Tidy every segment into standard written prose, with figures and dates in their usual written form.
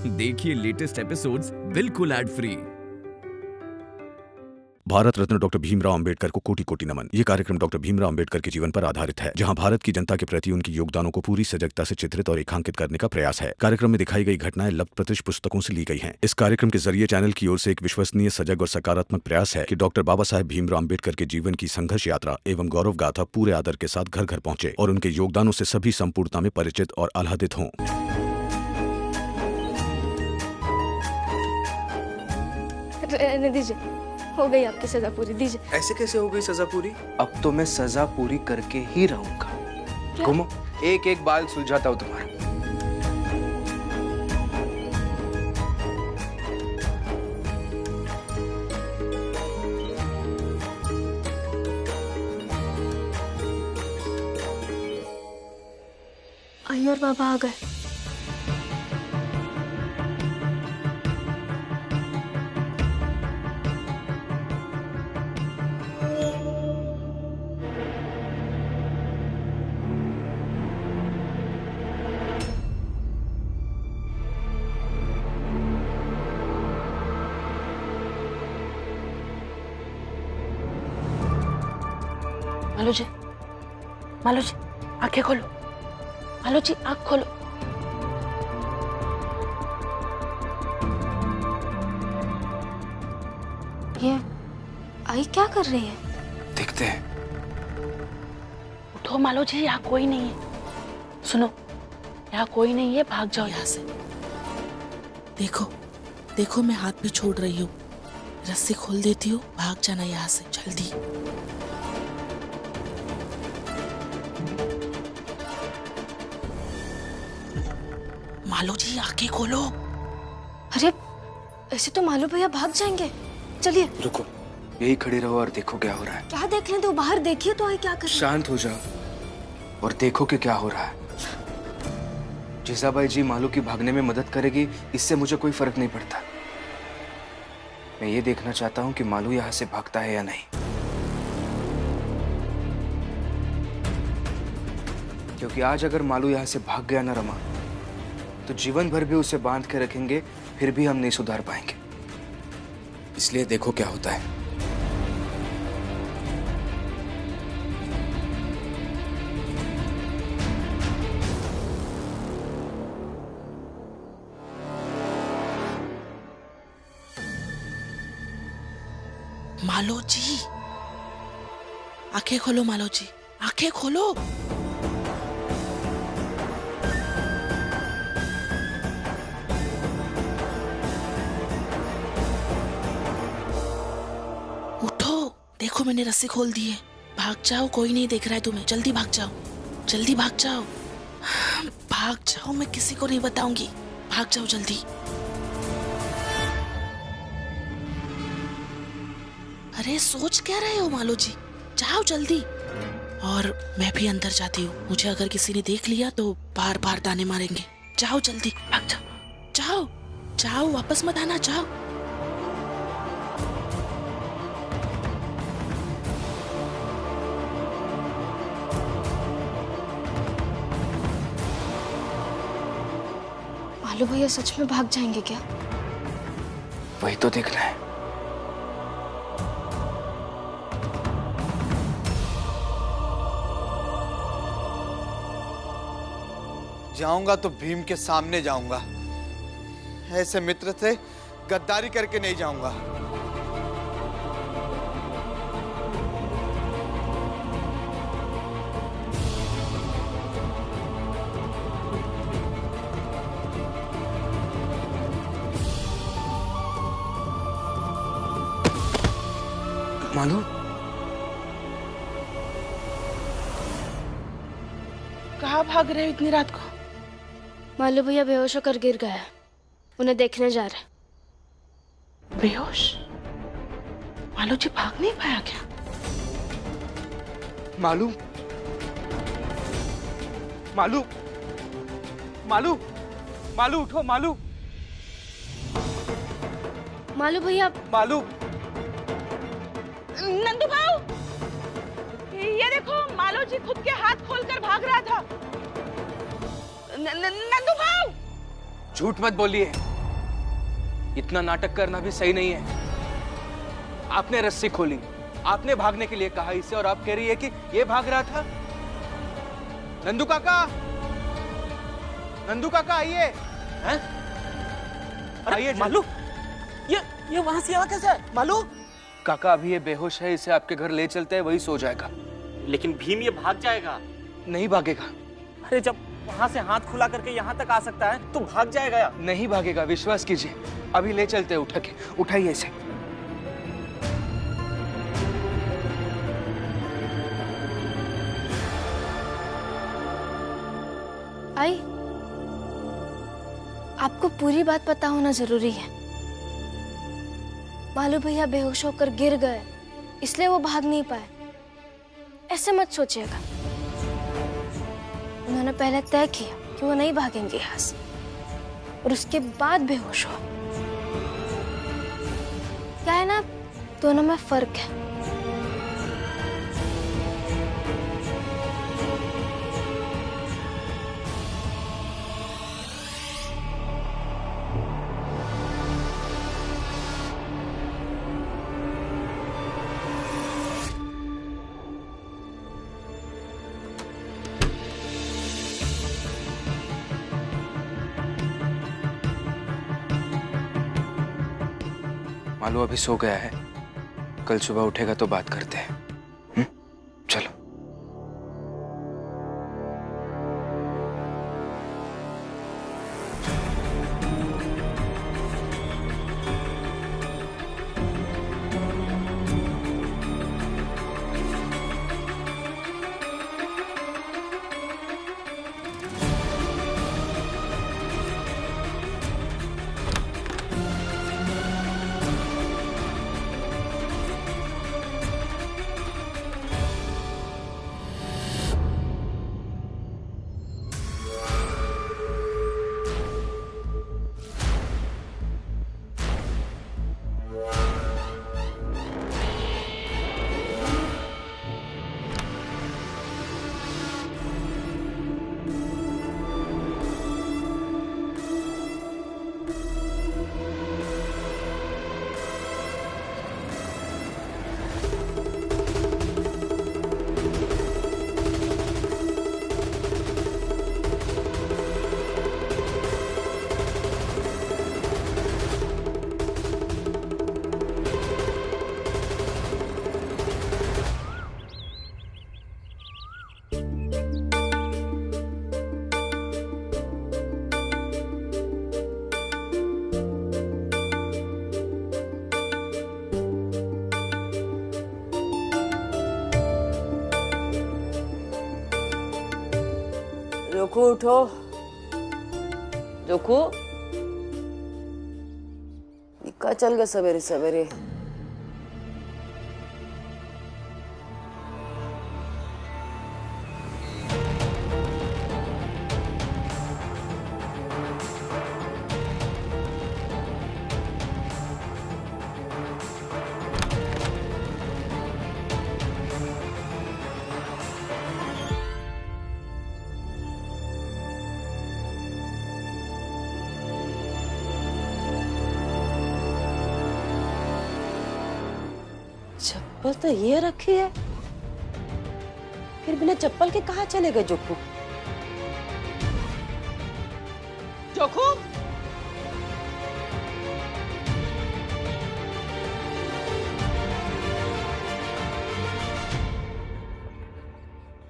देखिए latest episodes बिल्कुल ad free. Bharat Ratna doctor Bhimrao Ambedkar को कोटि कोटि नमन। ये कार्यक्रम डॉक्टर भीमराव अंबेडकर के जीवन पर आधारित है, जहां भारत की जनता के प्रति उनके योगदानों को पूरी सजगता से चित्रित और रेखांकित करने का प्रयास है। कार्यक्रम में दिखाई गई घटनाएं लब्ध प्रतिष्ठ पुस्तकों से ली गई हैं। इस कार्यक्रम के जरिए चैनल की ओर से एक विश्वसनीय, सजग और सकारात्मक प्रयास है कि डॉक्टर बाबा साहेब भीमराव अंबेडकर के जीवन की संघर्ष यात्रा एवं गौरव गाथा पूरे आदर के साथ घर घर पहुंचे और उनके योगदानों से सभी संपूर्णता में परिचित और आह्लादित हों। रहने दीजिए, हो गई आपकी सजा पूरी, दीजिए। ऐसे कैसे हो गई सजा पूरी? अब तो मैं सजा पूरी करके ही रहूंगा। घूमो, एक एक बाल सुलझाता हूं तुम्हारा। आई और बाबा आ गए। मालू जी, आंखें खोलो। मालू जी, आंख खोलो। ये आई क्या कर रही है? देखते हैं। उठो मालू जी, यहाँ कोई नहीं है। सुनो, यहाँ कोई नहीं है, भाग जाओ यहाँ से। देखो मैं हाथ पे छोड़ रही हूँ, रस्सी खोल देती हूँ, भाग जाना यहाँ से जल्दी। मालू जी, आंखें खोलो। अरे ऐसे तो मालू भैया भाग जाएंगे, चलिए। रुको, यही खड़े रहो और देखो क्या हो रहा है। क्या देख लें, तो बाहर देखिए तो आई क्या कर रही है। शांत हो जाओ और देखो कि क्या हो रहा है। जीजाबाई जी मालू की भागने में मदद करेगी, इससे मुझे कोई फर्क नहीं पड़ता। मैं ये देखना चाहता हूँ कि मालू यहाँ से भागता है या नहीं, क्योंकि आज अगर मालू यहाँ से भाग गया ना रमा, तो जीवन भर भी उसे बांध के रखेंगे, फिर भी हम नहीं सुधार पाएंगे। इसलिए देखो क्या होता है। मालू जी, आंखें खोलो। मालू जी, आंखें खोलो। देखो मैंने रस्सी खोल दी है, भाग जाओ, कोई नहीं देख रहा है तुम्हें। जल्दी भाग जाओ, जल्दी भाग जाओ, भाग जाओ, मैं किसी को नहीं बताऊंगी, भाग जाओ जल्दी। अरे सोच क्या रहे हो मालू जी, जाओ जल्दी। और मैं भी अंदर जाती हूँ, मुझे अगर किसी ने देख लिया तो बार बार ताने मारेंगे। जाओ जल्दी, भाग जाओ, जाओ जाओ, वापस मत आना, जाओ। मालू भैया सच में भाग जाएंगे क्या? वही तो देखना है। जाऊंगा तो भीम के सामने जाऊंगा, ऐसे मित्र से गद्दारी करके नहीं जाऊंगा। मालू, कहाँ भाग रहे हो इतनी रात को? मालू भैया बेहोश होकर गिर गया, उन्हें देखने जा रहे। बेहोश? मालू जी भाग नहीं पाया क्या? मालू, मालू, मालू, मालू उठो, मालू, मालू भैया। मालू, नंदू भाऊ, ये देखो मालू जी खुद के हाथ खोलकर भाग रहा था। नंदू भाऊ, झूठ मत बोलिए। इतना नाटक करना भी सही नहीं है। आपने रस्सी खोली, आपने भागने के लिए कहा इसे, और आप कह रही है कि ये भाग रहा था। नंदू काका, नंदू काका आइए। हैं? आइए मालू, ये वहां से आया कैसे? मालू काका अभी ये बेहोश है, इसे आपके घर ले चलते हैं, वही सो जाएगा। लेकिन भीम ये भाग जाएगा। नहीं भागेगा। अरे जब वहां से हाथ खुला करके यहाँ तक आ सकता है तो भाग जाएगा। नहीं भागेगा, विश्वास कीजिए। अभी ले चलते हैं, उठा के उठाइए इसे। आई, आपको पूरी बात पता होना जरूरी है। मालू भैया बेहोश होकर गिर गए, इसलिए वो भाग नहीं पाए, ऐसे मत सोचिएगा। उन्होंने पहले तय किया कि वो नहीं भागेंगे यहाँ से, और उसके बाद बेहोश हो। क्या है ना, दोनों में फर्क है। मालू अभी सो गया है, कल सुबह उठेगा तो बात करते हैं। चलो। जोकू उठो, जोकू निका चल गए सवेरे सवेरे। चप्पल तो ये रखी है, फिर बिना चप्पल के कहाँ चले गए जोकू? जोकू,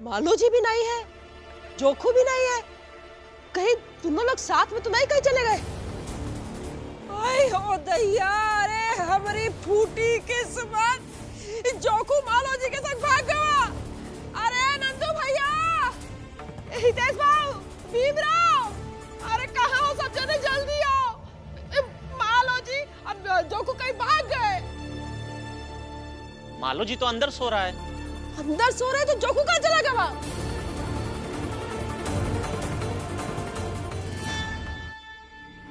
मालू जी भी नहीं है, जोकू भी नहीं है, कहीं दोनों लोग साथ में तो नहीं कहीं चले गए? आई हो दैया, रे हमारी फूटी किस्मत, जोकू मालो जी के संग भाग गया। अरे नंदू भैया, हितेश भाऊ, भीमराव, अरे कहाँ हो सब जने, जल्दी आओ। मालो जी अब जोकू कहीं भाग गए। मालो जी तो अंदर सो रहा है। अंदर सो रहे तो जोकू कहाँ चला गया?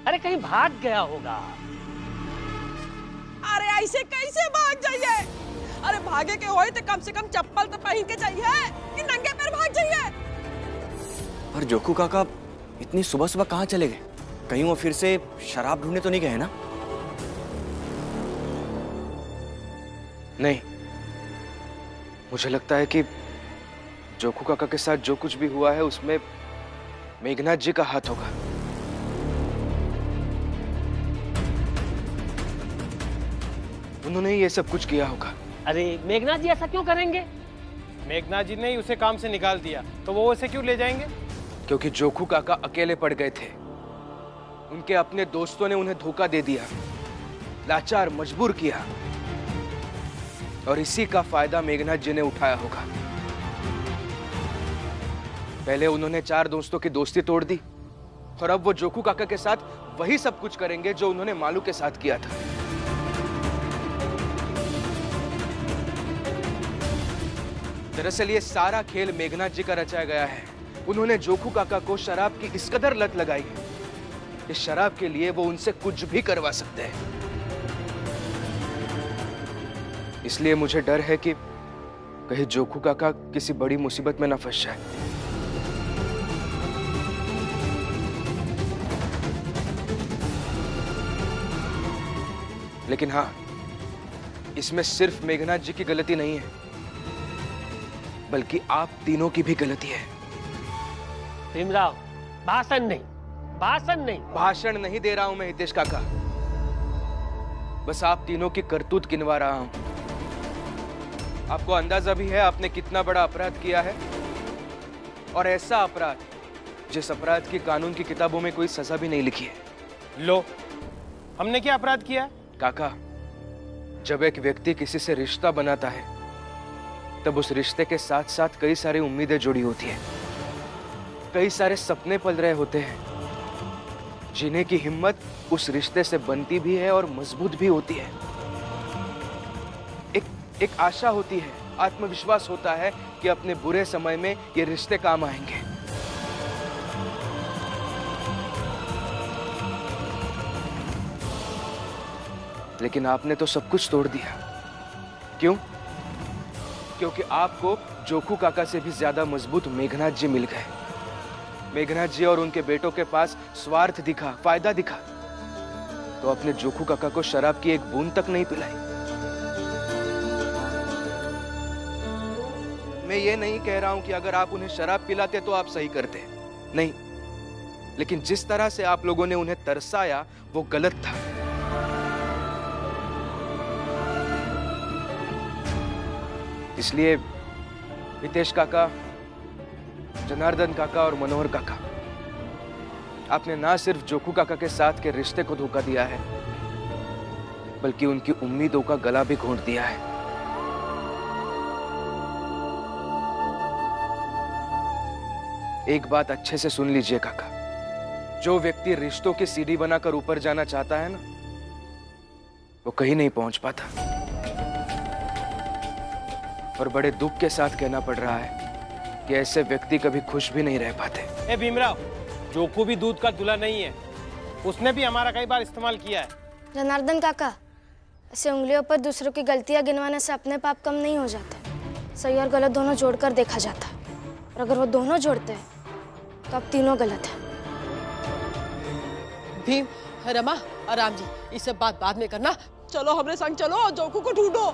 अरे कहीं भाग गया होगा। अरे ऐसे कैसे भाग जाइए? अरे भागे के होए तो कम से कम चप्पल तो पहन के जाइए, कि नंगे पैर भाग जाइए? पर जोकू काका इतनी सुबह सुबह कहाँ चले गए? कहीं वो फिर से शराब ढूंढने तो नहीं गए ना? नहीं, मुझे लगता है कि जोखू काका के साथ जो कुछ भी हुआ है उसमें मेघनाथ जी का हाथ होगा। उन्होंने ही ये सब कुछ किया होगा। अरे मेघनाथ जी ऐसा क्यों करेंगे? मेघनाथ जी ने ही उसे काम से निकाल दिया, तो वो उसे क्यों ले जाएंगे? क्योंकि जोखू काका अकेले पड़ गए थे। उनके अपने दोस्तों ने उन्हें धोखा दे दिया, लाचार मजबूर किया, और इसी का फायदा मेघनाथ जी ने उठाया होगा। पहले उन्होंने 4 दोस्तों की दोस्ती तोड़ दी, और अब वो जोखू काका के साथ वही सब कुछ करेंगे जो उन्होंने मालू के साथ किया था। दरअसल ये सारा खेल मेघनाथ जी का रचाया गया है। उन्होंने जोखू काका को शराब की इस कदर लत लगाई है, इस शराब के लिए वो उनसे कुछ भी करवा सकते हैं। इसलिए मुझे डर है कि कहीं जोखू काका किसी बड़ी मुसीबत में ना फंस जाए। लेकिन हाँ, इसमें सिर्फ मेघनाथ जी की गलती नहीं है, बल्कि आप तीनों की भी गलती है। भीमराव, भाषण नहीं, भाषण नहीं। भाषण नहीं दे रहा हूं मैं हितेश काका, बस आप तीनों की करतूत गिनवा रहा हूं। आपको अंदाजा भी है आपने कितना बड़ा अपराध किया है, और ऐसा अपराध जिस अपराध की कानून की किताबों में कोई सजा भी नहीं लिखी है। लो, हमने क्या अपराध किया? काका, जब एक व्यक्ति किसी से रिश्ता बनाता है, तब उस रिश्ते के साथ साथ कई सारी उम्मीदें जुड़ी होती हैं, कई सारे सपने पल रहे होते हैं। जीने की हिम्मत उस रिश्ते से बनती भी है और मजबूत भी होती है। एक आशा होती है, आत्मविश्वास होता है कि अपने बुरे समय में ये रिश्ते काम आएंगे। लेकिन आपने तो सब कुछ तोड़ दिया। क्यों? क्योंकि आपको जोखू काका से भी ज्यादा मजबूत मेघनाथ जी मिल गए। मेघनाथ जी और उनके बेटों के पास स्वार्थ दिखा, फायदा दिखा, तो अपने जोखू काका को शराब की एक बूंद तक नहीं पिलाई। मैं ये नहीं कह रहा हूं कि अगर आप उन्हें शराब पिलाते तो आप सही करते, नहीं, लेकिन जिस तरह से आप लोगों ने उन्हें तरसाया वो गलत था। इसलिए हितेश काका, जनार्दन काका और मनोहर काका, आपने ना सिर्फ जोखू काका के साथ के रिश्ते को धोखा दिया है, बल्कि उनकी उम्मीदों का गला भी घोंट दिया है। एक बात अच्छे से सुन लीजिए काका, जो व्यक्ति रिश्तों की सीढ़ी बनाकर ऊपर जाना चाहता है ना, वो कहीं नहीं पहुंच पाता। और बड़े दुख के साथ कहना पड़ रहा है कि ऐसे व्यक्ति कभी खुश भी नहीं रह पाते। ए भीमराव, जोखू भी दूध का दूल्हा नहीं है, उसने भी हमारा कई बार इस्तेमाल किया है। जनार्दन काका, ऐसे उंगलियों पर दूसरों की गलतियां गिनवाने से अपने पाप कम नहीं हो जाते। सही और गलत दोनों जोड़कर देखा जाता है, और अगर वो दोनों जोड़ते हैं तो अब तीनों गलत है। भीम, रमा, आराम जी, ये सब बात बाद में करना। चलो हमरे संग चलो और जोखू को ढूंढो।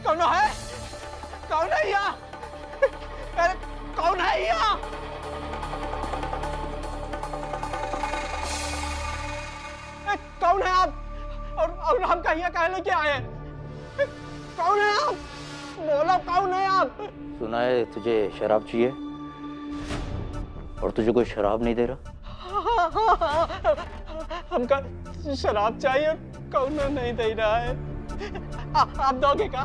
कौन है? कौन है यहाँ? अरे कौन है यहाँ? कौन है आप? और हम कहीं कहे लेके आए? कौन है आप? बोलो, कौन है आप? सुना है तुझे शराब चाहिए और तुझे कोई शराब नहीं दे रहा। हमका शराब चाहिए, कौन नहीं दे रहा है। आप दोगे क्या?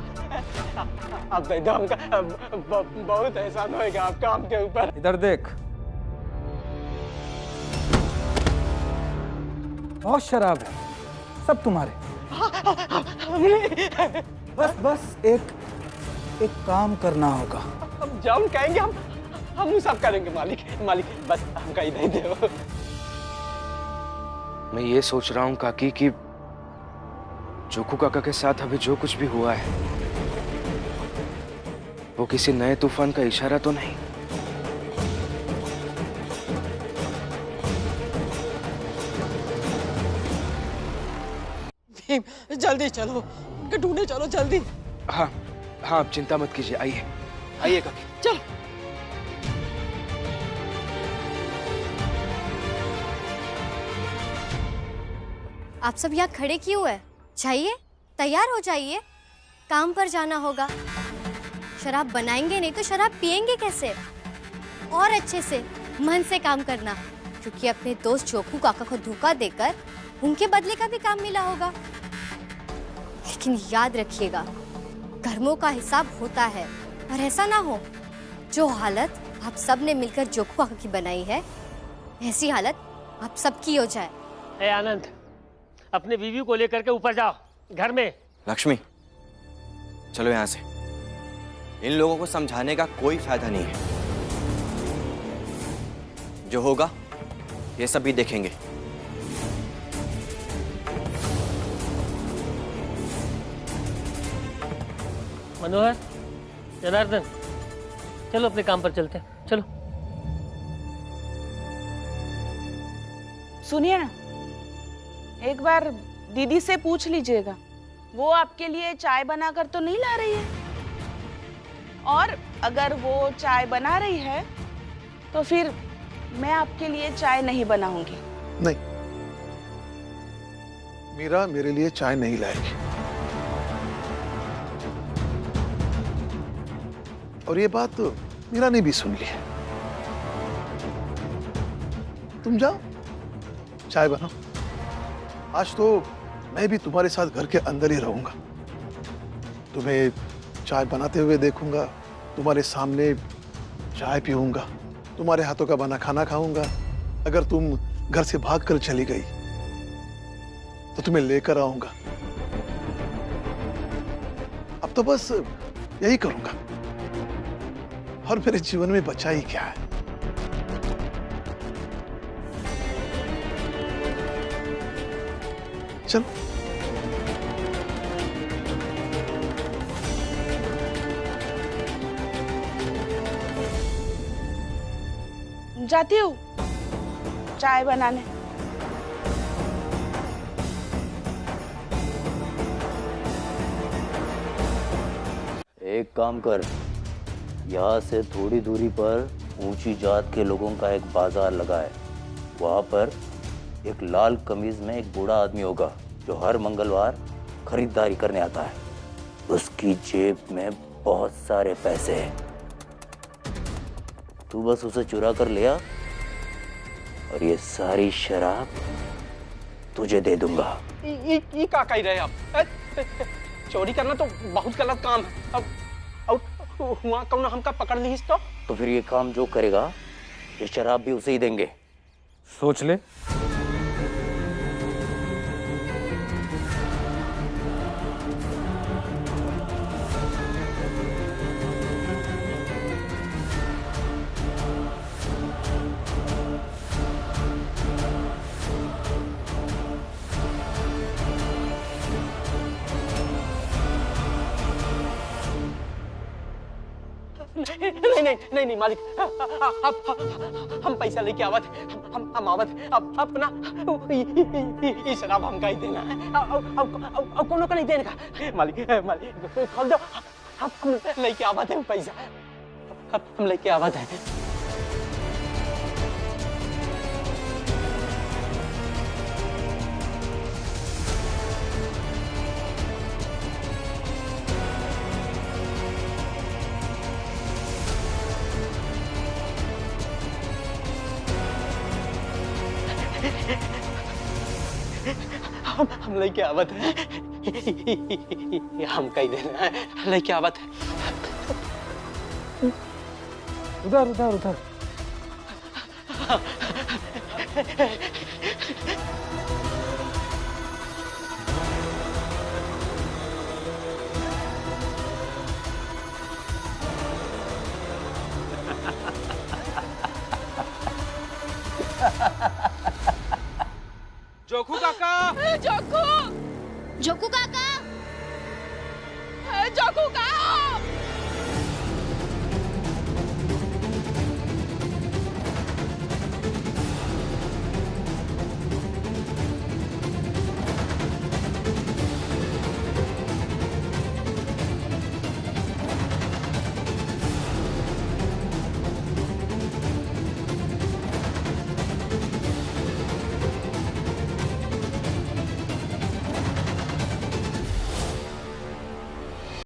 आप दे दो, हमका बहुत एहसान होएगा आपका हमके ऊपर। इधर देख, बहुत शराब है, सब तुम्हारे। बस एक काम करना होगा। हम जब कहेंगे हम वो सब करेंगे मालिक। मालिक बस हमका ही दे दो। मैं ये सोच रहा हूँ काकी कि जोकू काका के साथ अभी जो कुछ भी हुआ है वो किसी नए तूफान का इशारा तो नहीं? भीम जल्दी चलो, उनके ढूंढने चलो जल्दी। हाँ हाँ, आप चिंता मत कीजिए, आइए आइए काकी। चलो। आप सब यहाँ खड़े क्यों है? जाइए, तैयार हो जाइए, काम पर जाना होगा। शराब बनाएंगे नहीं तो शराब पिएंगे कैसे? और अच्छे से मन से काम करना, क्योंकि अपने दोस्त जोकू काका को धोखा देकर उनके बदले का भी काम मिला होगा। लेकिन याद रखिएगा, कर्मों का हिसाब होता है, और ऐसा ना हो जो हालत आप सब ने मिलकर जोकू काका की बनाई है, ऐसी हालत आप सबकी हो जाए। ए आनंद, अपने बीवी को लेकर के ऊपर जाओ घर में। लक्ष्मी चलो यहाँ से, इन लोगों को समझाने का कोई फायदा नहीं है। जो होगा ये सब भी देखेंगे। मनोहर, जनार्दन, चलो अपने काम पर चलते हैं, चलो। सुनिए ना, एक बार दीदी से पूछ लीजिएगा, वो आपके लिए चाय बनाकर तो नहीं ला रही है? और अगर वो चाय बना रही है तो फिर मैं आपके लिए चाय नहीं बनाऊंगी। नहीं, मीरा मेरे लिए चाय नहीं लाएगी। और ये बात तो मीरा ने भी सुन ली है। तुम जाओ, चाय बनाओ। आज तो मैं भी तुम्हारे साथ घर के अंदर ही रहूंगा। तुम्हें चाय बनाते हुए देखूंगा, तुम्हारे सामने चाय पीऊंगा, तुम्हारे हाथों का बना खाना खाऊंगा। अगर तुम घर से भागकर चली गई तो तुम्हें लेकर आऊंगा। अब तो बस यही करूंगा, और मेरे जीवन में बचा ही क्या है। चलो। जाती हूँ चाय बनाने। एक काम कर, यहाँ से थोड़ी दूरी पर ऊंची जात के लोगों का एक बाजार लगा है। वहाँ पर एक लाल कमीज में एक बूढ़ा आदमी होगा जो हर मंगलवार खरीदारी करने आता है। उसकी जेब में बहुत सारे पैसे हैं। तू बस उसे चुरा कर ले आ, और ये सारी शराब तुझे दे दूंगा। ये का कह रहे आप? चोरी करना तो बहुत गलत काम है। अब हुआ कौन हमका पकड़ ली तो फिर ये काम जो करेगा ये शराब भी उसे ही देंगे। सोच ले। नहीं मालिक, हम पैसा लेके आवत, हम आवत। अब ना ये शराब हमका ही देना है। अब कोनो का नहीं देने का। मालिक खोल दो, हम लेके आवत है पैसा, हम लेके आवत है। हम लेके आवत है, हम कहीं देना है, लेके आवत है। उधर उधर उधर। काका। जोकू जोकू काका, जोकू का